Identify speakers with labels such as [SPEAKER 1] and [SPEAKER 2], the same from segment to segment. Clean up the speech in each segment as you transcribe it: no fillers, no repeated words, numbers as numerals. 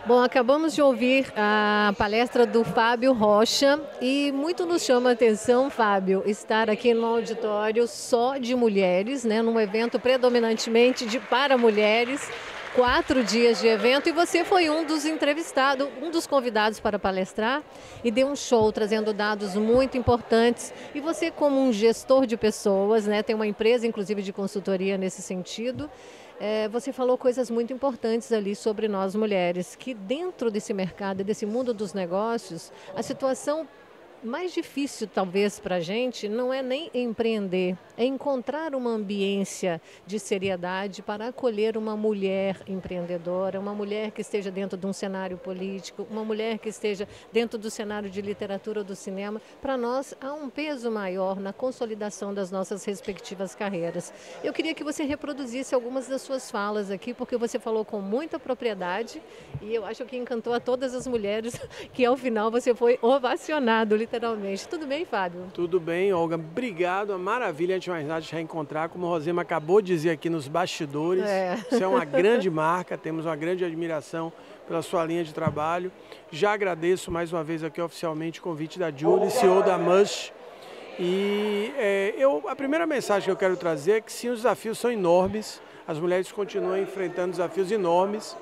[SPEAKER 1] Bom, acabamos de ouvir a palestra do Fábio Rocha e muito nos chama a atenção, Fábio, estar aqui no auditório só de mulheres, né, num evento predominantemente para mulheres, 4 dias de evento, e você foi um dos entrevistados, um dos convidados para palestrar e deu um show trazendo dados muito importantes. E você, como um gestor de pessoas, né, tem uma empresa inclusive de consultoria nesse sentido. Você falou coisas muito importantes ali sobre nós mulheres, que dentro desse mercado, desse mundo dos negócios, a situação mais difícil talvez para a gente não é nem empreender, é encontrar uma ambiência de seriedade para acolher uma mulher empreendedora, uma mulher que esteja dentro de um cenário político, uma mulher que esteja dentro do cenário de literatura ou do cinema. Para nós há um peso maior na consolidação das nossas respectivas carreiras. Eu queria que você reproduzisse algumas das suas falas aqui, porque você falou com muita propriedade e eu acho que encantou a todas as mulheres, que ao final você foi ovacionado, literalmente. Tudo bem, Fábio?
[SPEAKER 2] Tudo bem, Olga. Obrigado. A maravilha de mais nada de reencontrar. Como a Rosema acabou de dizer aqui nos bastidores, Isso é uma grande marca, temos uma grande admiração pela sua linha de trabalho. Já agradeço mais uma vez aqui oficialmente o convite da Julie, CEO da Mush. E a primeira mensagem que eu quero trazer é que sim, os desafios são enormes, as mulheres continuam enfrentando desafios enormes,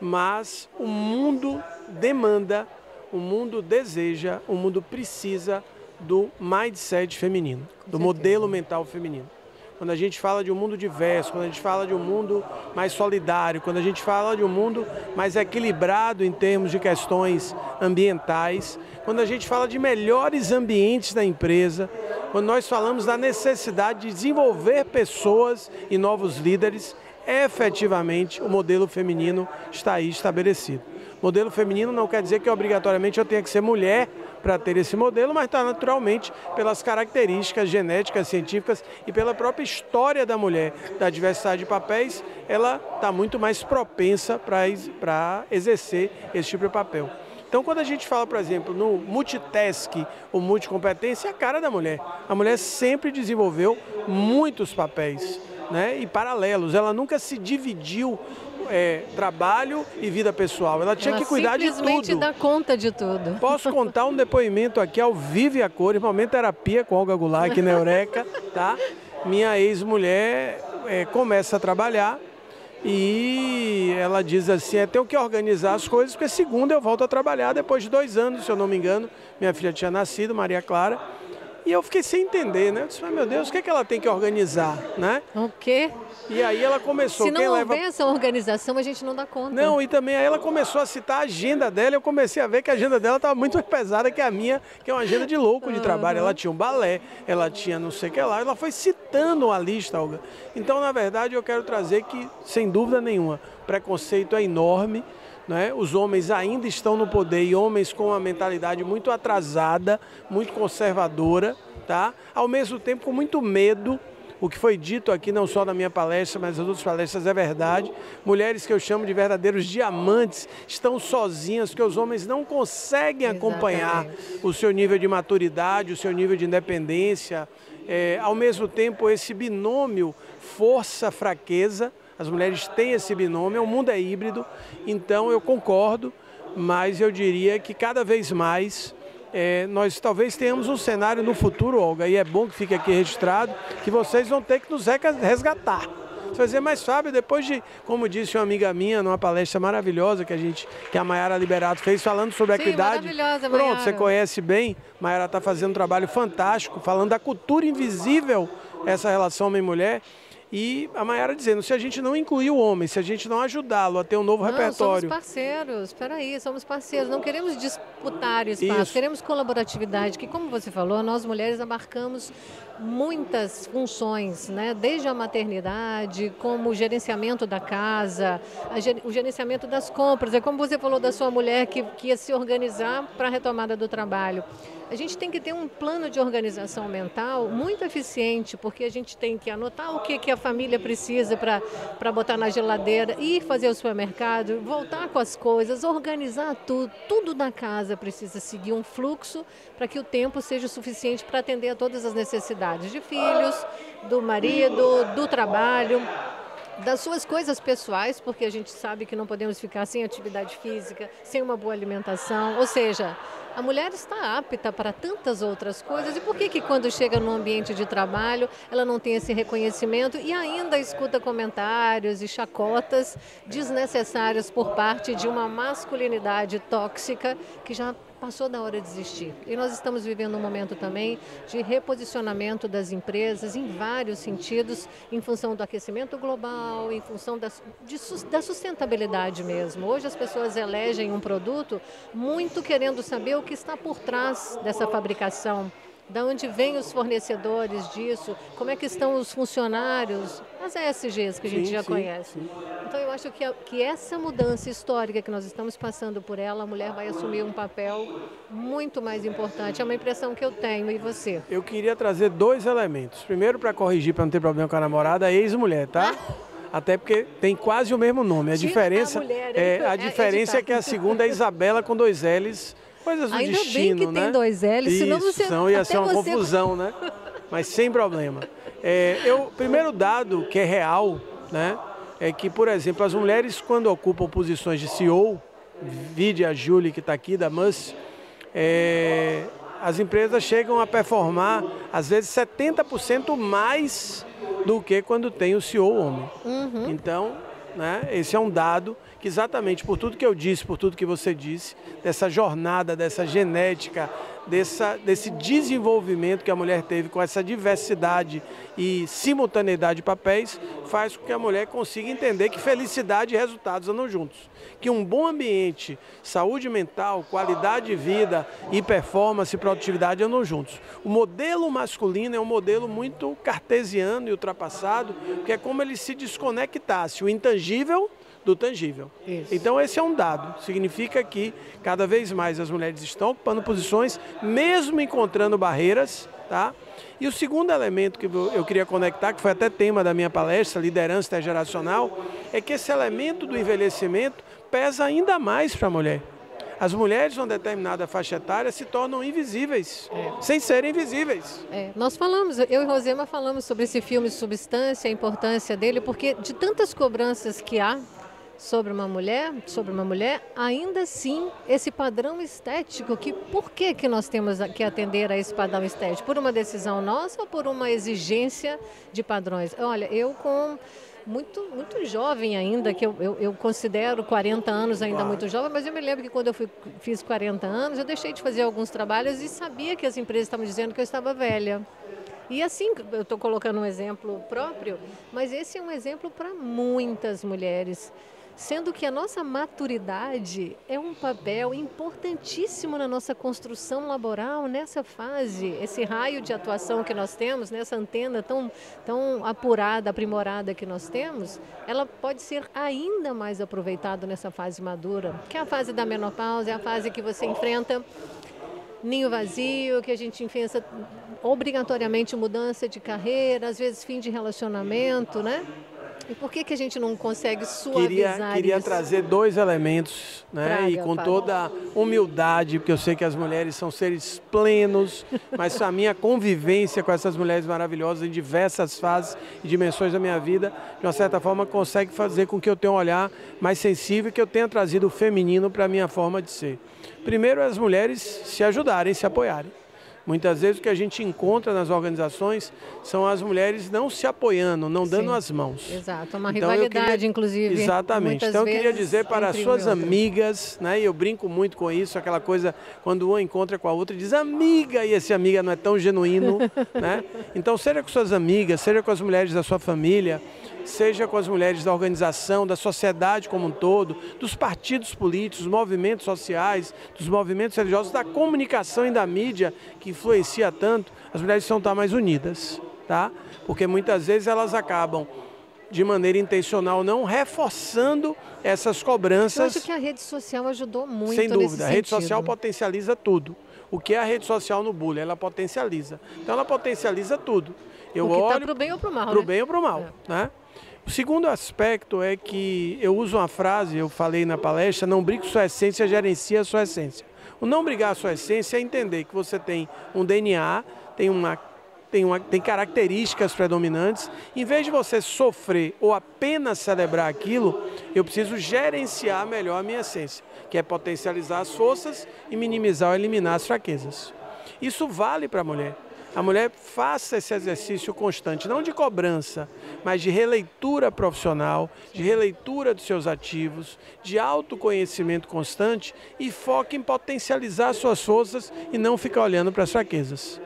[SPEAKER 2] mas o mundo demanda, o mundo deseja, o mundo precisa do mindset feminino, do modelo mental feminino. Quando a gente fala de um mundo diverso, quando a gente fala de um mundo mais solidário, quando a gente fala de um mundo mais equilibrado em termos de questões ambientais, quando a gente fala de melhores ambientes da empresa, quando nós falamos da necessidade de desenvolver pessoas e novos líderes, efetivamente o modelo feminino está aí estabelecido. Modelo feminino não quer dizer que obrigatoriamente eu tenha que ser mulher para ter esse modelo, mas está naturalmente pelas características genéticas, científicas e pela própria história da mulher, da diversidade de papéis, ela está muito mais propensa para exercer esse tipo de papel. Então, quando a gente fala, por exemplo, no multitask ou multicompetência, é a cara da mulher. A mulher sempre desenvolveu muitos papéis, né, e paralelos. Ela nunca se dividiu trabalho e vida pessoal. Ela tinha que cuidar de tudo.
[SPEAKER 1] Simplesmente dá conta de tudo.
[SPEAKER 2] Posso contar um depoimento aqui ao vivo e a cores, momento terapia com Olga Goulart aqui na Eureka, tá? Minha ex-mulher começa a trabalhar e ela diz assim, tenho que organizar as coisas, porque segunda eu volto a trabalhar depois de 2 anos, se eu não me engano. Minha filha tinha nascido, Maria Clara. E eu fiquei sem entender, né? Eu disse, meu Deus, o que é que ela tem que organizar, né?
[SPEAKER 1] O quê?
[SPEAKER 2] E aí ela começou...
[SPEAKER 1] Se não houver essa organização, a gente não dá conta.
[SPEAKER 2] Não, e também aí ela começou a citar a agenda dela, eu comecei a ver que a agenda dela estava muito mais pesada que a minha, que é uma agenda de louco de trabalho. Ela tinha um balé, ela tinha não sei o que lá, ela foi citando uma lista, Olga. Então, na verdade, eu quero trazer que, sem dúvida nenhuma, o preconceito é enorme, né? Os homens ainda estão no poder e homens com uma mentalidade muito atrasada, muito conservadora, tá? Ao mesmo tempo com muito medo. O que foi dito aqui, não só na minha palestra, mas nas outras palestras, é verdade. Mulheres que eu chamo de verdadeiros diamantes estão sozinhas, porque os homens não conseguem acompanhar o seu nível de maturidade, o seu nível de independência. Ao mesmo tempo, esse binômio força-fraqueza, as mulheres têm esse binômio, o mundo é híbrido, então eu concordo, mas eu diria que cada vez mais nós talvez tenhamos um cenário no futuro, Olga, e é bom que fique aqui registrado, que vocês vão ter que nos resgatar. Você vai dizer, mas Fábio, depois de, como disse uma amiga minha, numa palestra maravilhosa que a Mayara Liberato fez, falando sobre equidade.
[SPEAKER 1] Maravilhosa,
[SPEAKER 2] Pronto,
[SPEAKER 1] Mayara.
[SPEAKER 2] você conhece bem, Mayara está fazendo um trabalho fantástico, falando da cultura invisível, essa relação homem-mulher. E a Mayara dizendo, se a gente não incluir o homem, se a gente não ajudá-lo a ter um novo repertório...
[SPEAKER 1] Somos parceiros, espera aí, somos parceiros, não queremos disputar espaço, queremos colaboratividade, que como você falou, nós mulheres abarcamos muitas funções, né? Desde a maternidade, como o gerenciamento da casa, o gerenciamento das compras, como você falou da sua mulher que ia se organizar para a retomada do trabalho. A gente tem que ter um plano de organização mental muito eficiente, porque a gente tem que anotar o que a família precisa para botar na geladeira, ir fazer o supermercado, voltar com as coisas, organizar tudo. Tudo da casa precisa seguir um fluxo para que o tempo seja suficiente para atender a todas as necessidades de filhos, do marido, do trabalho. das suas coisas pessoais, porque a gente sabe que não podemos ficar sem atividade física, sem uma boa alimentação, ou seja, a mulher está apta para tantas outras coisas. E por que quando chega no ambiente de trabalho, ela não tem esse reconhecimento e ainda escuta comentários e chacotas desnecessárias por parte de uma masculinidade tóxica que já passou da hora de existir. E nós estamos vivendo um momento também de reposicionamento das empresas em vários sentidos, em função do aquecimento global, em função da sustentabilidade mesmo. Hoje as pessoas elegem um produto muito querendo saber o que está por trás dessa fabricação. De onde vêm os fornecedores disso, como é que estão os funcionários, as ESGs que a gente já conhece. Então eu acho que essa mudança histórica que nós estamos passando por ela, a mulher vai assumir um papel muito mais importante. É uma impressão que eu tenho, e você?
[SPEAKER 2] Eu queria trazer 2 elementos. Primeiro, para corrigir, para não ter problema com a namorada, ex-mulher, tá? Até porque tem quase o mesmo nome. A diferença é que a segunda é Isabela com 2 L's. Coisas do destino,
[SPEAKER 1] bem que tem 2 L's, senão você...
[SPEAKER 2] Senão ia ser uma confusão, né? Mas sem problema. O primeiro dado que é real, né, é que, por exemplo, as mulheres, quando ocupam posições de CEO, vide a Julie que está aqui, da Muss, as empresas chegam a performar, às vezes, 70% mais do que quando tem o CEO homem. Então, né, esse é um dado que exatamente por tudo que eu disse, por tudo que você disse, dessa jornada, dessa genética, desse desenvolvimento que a mulher teve com essa diversidade e simultaneidade de papéis, faz com que a mulher consiga entender que felicidade e resultados andam juntos. Que um bom ambiente, saúde mental, qualidade de vida e performance e produtividade andam juntos. O modelo masculino é um modelo muito cartesiano e ultrapassado, que é como ele se desconectasse o intangível do tangível. Isso. Então esse é um dado, significa que cada vez mais as mulheres estão ocupando posições, mesmo encontrando barreiras, tá? E o segundo elemento que eu queria conectar, que foi até tema da minha palestra, liderança intergeracional, é que esse elemento do envelhecimento pesa ainda mais para a mulher. As mulheres de uma determinada faixa etária se tornam invisíveis, sem serem visíveis.
[SPEAKER 1] Nós falamos, eu e Rosema falamos sobre esse filme Substância, a importância dele, porque de tantas cobranças que há sobre uma mulher, ainda assim, esse padrão estético, por que nós temos que atender a esse padrão estético? Por uma decisão nossa ou por uma exigência de padrões? Olha, eu com muito jovem ainda, que eu considero 40 anos ainda muito jovem, mas eu me lembro que quando eu fiz 40 anos, eu deixei de fazer alguns trabalhos e sabia que as empresas estavam dizendo que eu estava velha. E assim, eu estou colocando um exemplo próprio, mas esse é um exemplo para muitas mulheres. Sendo que a nossa maturidade é um papel importantíssimo na nossa construção laboral nessa fase, esse raio de atuação que nós temos, nessa antena tão apurada, aprimorada que nós temos, ela pode ser ainda mais aproveitada nessa fase madura, que é a fase da menopausa, é a fase que você enfrenta ninho vazio, que a gente enfrenta obrigatoriamente mudança de carreira, às vezes fim de relacionamento, né? E por que a gente não consegue suavizar
[SPEAKER 2] Queria
[SPEAKER 1] isso?
[SPEAKER 2] trazer 2 elementos, né? E com toda humildade, porque eu sei que as mulheres são seres plenos, mas a minha convivência com essas mulheres maravilhosas em diversas fases e dimensões da minha vida, de uma certa forma, consegue fazer com que eu tenha um olhar mais sensível e que eu tenha trazido o feminino para a minha forma de ser. Primeiro, as mulheres se ajudarem, se apoiarem. Muitas vezes o que a gente encontra nas organizações são as mulheres não se apoiando, não dando as mãos.
[SPEAKER 1] Exato, uma rivalidade, inclusive.
[SPEAKER 2] Exatamente. Então eu queria dizer para as suas amigas, né, e eu brinco muito com isso, aquela coisa quando uma encontra com a outra e diz amiga, e esse amiga não é tão genuíno, né? Então seja com suas amigas, seja com as mulheres da sua família, seja com as mulheres da organização, da sociedade como um todo, dos partidos políticos, dos movimentos sociais, dos movimentos religiosos, da comunicação e da mídia, que influencia tanto, as mulheres precisam estar mais unidas, tá? Porque muitas vezes elas acabam, de maneira intencional, não reforçando essas cobranças.
[SPEAKER 1] Eu acho que a rede social ajudou muito.
[SPEAKER 2] Sem dúvida, a rede social potencializa tudo. O que é a rede social no bullying? Ela potencializa. Então ela potencializa tudo. Eu olho
[SPEAKER 1] está para o bem ou para o mal,
[SPEAKER 2] para o bem ou para o mal, né? O segundo aspecto é que eu uso uma frase, eu falei na palestra, não brigue com sua essência, gerencie a sua essência. O não brigar a sua essência é entender que você tem um DNA, tem uma tem características predominantes. Em vez de você sofrer ou apenas celebrar aquilo, eu preciso gerenciar melhor a minha essência, que é potencializar as forças e minimizar ou eliminar as fraquezas. Isso vale para a mulher. A mulher faça esse exercício constante, não de cobrança, mas de releitura profissional, de releitura dos seus ativos, de autoconhecimento constante e foque em potencializar suas forças e não ficar olhando para as fraquezas.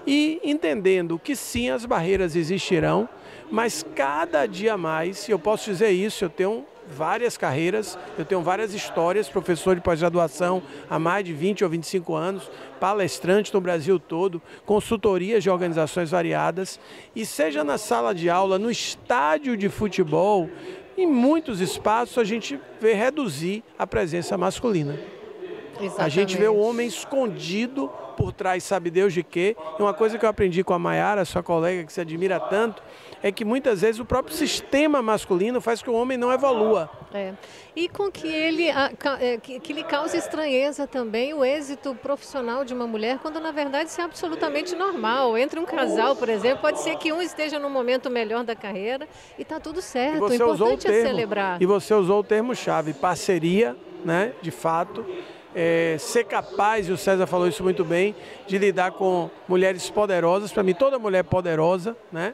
[SPEAKER 2] E entendendo que sim, as barreiras existirão, mas cada dia mais, e eu posso dizer isso, eu tenho várias carreiras, eu tenho várias histórias, professor de pós-graduação há mais de 20 ou 25 anos, palestrante no Brasil todo, consultorias de organizações variadas, e seja na sala de aula, no estádio de futebol, em muitos espaços a gente vê reduzir a presença masculina. Exatamente. A gente vê o homem escondido por trás, sabe Deus de quê? E uma coisa que eu aprendi com a Maiara, sua colega que se admira tanto, é que muitas vezes o próprio sistema masculino faz que o homem não evolua.
[SPEAKER 1] E com que que lhe cause estranheza também o êxito profissional de uma mulher, quando na verdade isso é absolutamente normal. Entre um casal, por exemplo, pode ser que um esteja no momento melhor da carreira e está tudo certo. O importante é celebrar.
[SPEAKER 2] E você usou o termo-chave, parceria, né, de fato. Ser capaz, e o César falou isso muito bem, de lidar com mulheres poderosas. Para mim, toda mulher é poderosa, né?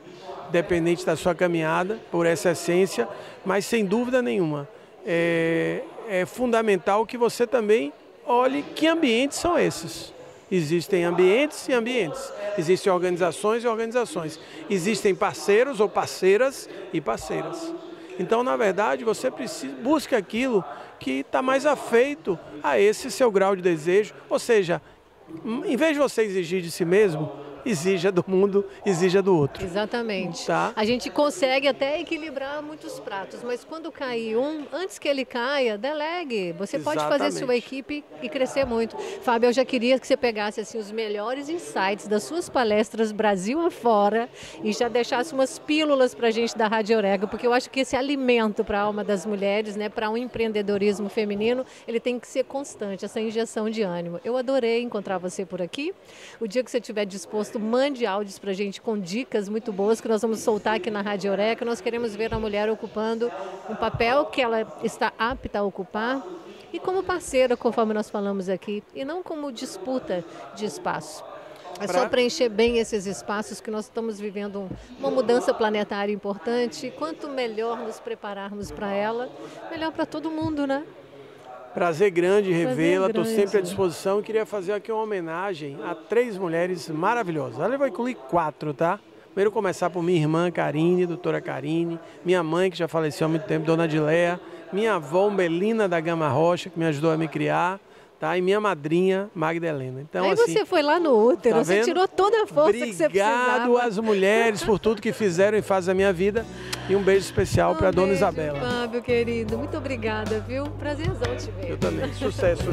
[SPEAKER 2] Independente da sua caminhada, por essa essência, mas sem dúvida nenhuma, é fundamental que você também olhe que ambientes são esses. Existem ambientes e ambientes, existem organizações e organizações, existem parceiros ou parceiras e parceiras. Então, na verdade, você busca aquilo que está mais afeito a esse seu grau de desejo. Ou seja, em vez de você exigir de si mesmo, exija do mundo, exija do outro.
[SPEAKER 1] Exatamente.
[SPEAKER 2] Tá?
[SPEAKER 1] A gente consegue até equilibrar muitos pratos, mas quando cair um, antes que ele caia, delegue. Você pode fazer sua equipe e crescer muito. Fábio, eu já queria que você pegasse assim, os melhores insights das suas palestras Brasil afora e já deixasse umas pílulas para a gente da Rádio Eureka, porque eu acho que esse alimento para a alma das mulheres, né, para um empreendedorismo feminino, ele tem que ser constante, essa injeção de ânimo. Eu adorei encontrar você por aqui. O dia que você estiver disposto, mande áudios para a gente com dicas muito boas que nós vamos soltar aqui na Rádio Eureka. Nós queremos ver a mulher ocupando um papel que ela está apta a ocupar e como parceira, conforme nós falamos aqui, e não como disputa de espaço. É só preencher bem esses espaços que nós estamos vivendo uma mudança planetária importante. Quanto melhor nos prepararmos para ela, melhor para todo mundo, né?
[SPEAKER 2] Prazer grande revê-la, estou sempre à disposição. Eu queria fazer aqui uma homenagem a 3 mulheres maravilhosas. Ela vai incluir 4, tá? Primeiro começar por minha irmã Karine, doutora Karine, minha mãe que já faleceu há muito tempo, dona Adileia, minha avó Melina da Gama Rocha, que me ajudou a me criar, tá? E minha madrinha Magda Helena. Então,
[SPEAKER 1] aí você foi lá no útero,
[SPEAKER 2] tá
[SPEAKER 1] você tirou toda a força que você precisava.
[SPEAKER 2] Obrigado às mulheres por tudo que fizeram e fazem a minha vida. E um beijo especial para a dona Isabela.
[SPEAKER 1] Fábio, querido. Muito obrigada, viu? Prazerzão te ver.
[SPEAKER 2] Eu também. Sucesso.